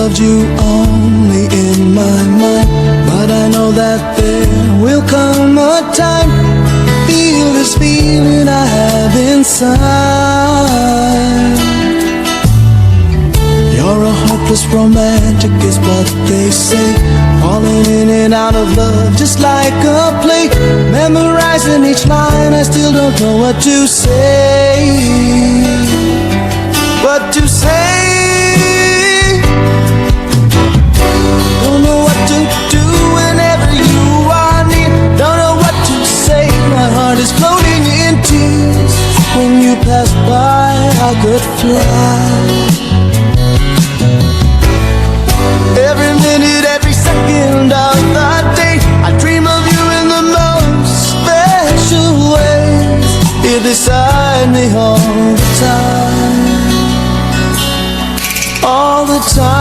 loved you only in my mind, but I know that there will come a time. Feel this feeling I have inside. You're a hopeless romantic is what they say, falling in and out of love just like a play. Memorizing each line, I still don't know what to say. What to say? Don't know what to do whenever you are near. Don't know what to say, my heart is floating in tears. When you pass by, I could fly. Every minute, every second of the day, I dream of you in the most special ways. You're beside me all the time. All the time.